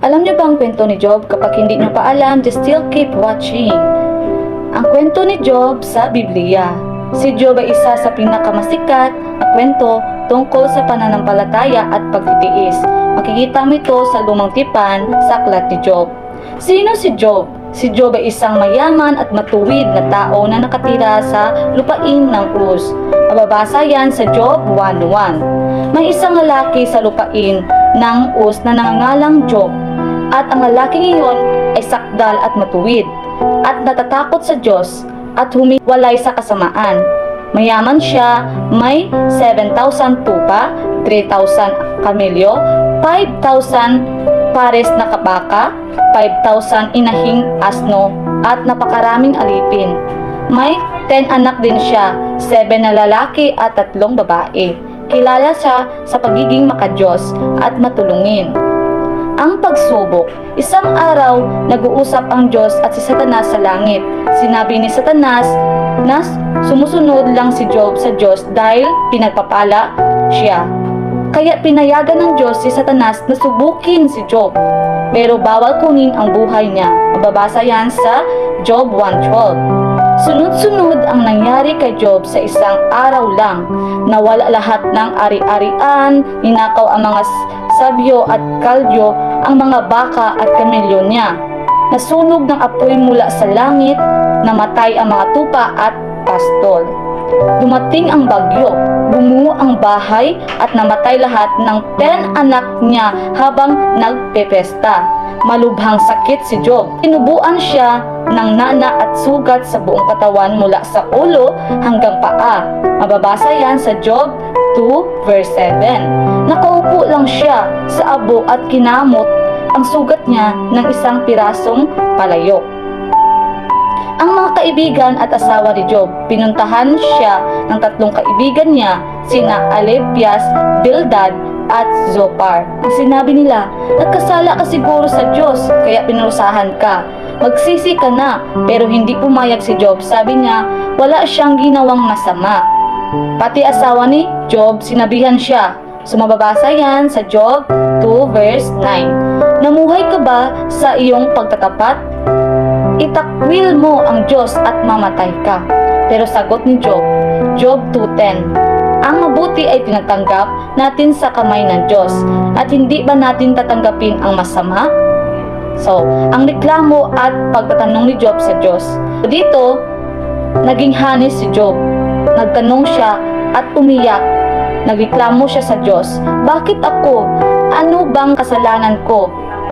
Alam niyo ba ang kwento ni Job? Kapag hindi niyo pa alam, just still keep watching. Ang kwento ni Job sa Biblia. Si Job ay isa sa pinakamasikat na kwento tungkol sa pananampalataya at pagtitiis. Makikita mo ito sa lumang tipan sa aklat ni Job. Sino si Job? Si Job ay isang mayaman at matuwid na tao na nakatira sa lupain ng Uz. Mababasa yan sa Job 1:1. May isang lalaki sa lupain ng Uz na nangangalang Job, at ang lalaking iyon ay sakdal at matuwid, at natatakot sa Diyos at humiwalay sa kasamaan. Mayaman siya, may 7,000 tupa, 3,000 kamelyo, 5,000 pares na kabaka, 5,000 inahing asno, at napakaraming alipin. May 10 anak din siya, 7 na lalaki at 3 babae. Kilala siya sa pagiging makadiyos at matulungin. Ang pagsubok. Isang araw, nag-uusap ang Diyos at si Satanas sa langit. Sinabi ni Satanas na sumusunod lang si Job sa Diyos dahil pinagpapala siya. Kaya pinayagan ng Diyos si Satanas na subukin si Job, pero bawal kunin ang buhay niya. Mababasa yan sa Job 1:12. Sunod-sunod ang nangyari kay Job sa isang araw lang. Nawala lahat ng ari-arian, ninakaw ang mga sabyo at kaldyo, ang mga baka at kamelyo niya. Nasunog ng apoy mula sa langit, namatay ang mga tupa at pastol. Dumating ang bagyo, bumuo ang bahay at namatay lahat ng 10 anak niya habang nagpepesta. Malubhang sakit si Job. Tinubuan siya ng nana at sugat sa buong katawan mula sa ulo hanggang paa. Mababasa yan sa Job 2:7. Nakaupo lang siya sa abo at kinamot ang sugat niya ng isang pirasong palayok. Ang mga kaibigan at asawa ni Job, pinuntahan siya ng 3 kaibigan niya, sina Alepias, Bildad, at Zophar. Ang sinabi nila, nagkasala ka siguro sa Diyos, kaya pinurusahan ka. Magsisi ka na, pero hindi pumayag si Job. Sabi niya, wala siyang ginawang masama. Pati asawa ni Job, sinabihan siya. Sumababasa yan sa Job 2:9. Namuhay ka ba sa iyong pagtatapat? Itakwil mo ang Diyos at mamatay ka. Pero sagot ni Job, Job 2:10, ang mabuti ay tinatanggap natin sa kamay ng Diyos, at hindi ba natin tatanggapin ang masama? So, ang reklamo at pagtatanong ni Job sa Diyos. Dito, naging hanis si Job. Nagtanong siya at umiyak. Nagreklamo siya sa Diyos, bakit ako? Ano bang kasalanan ko?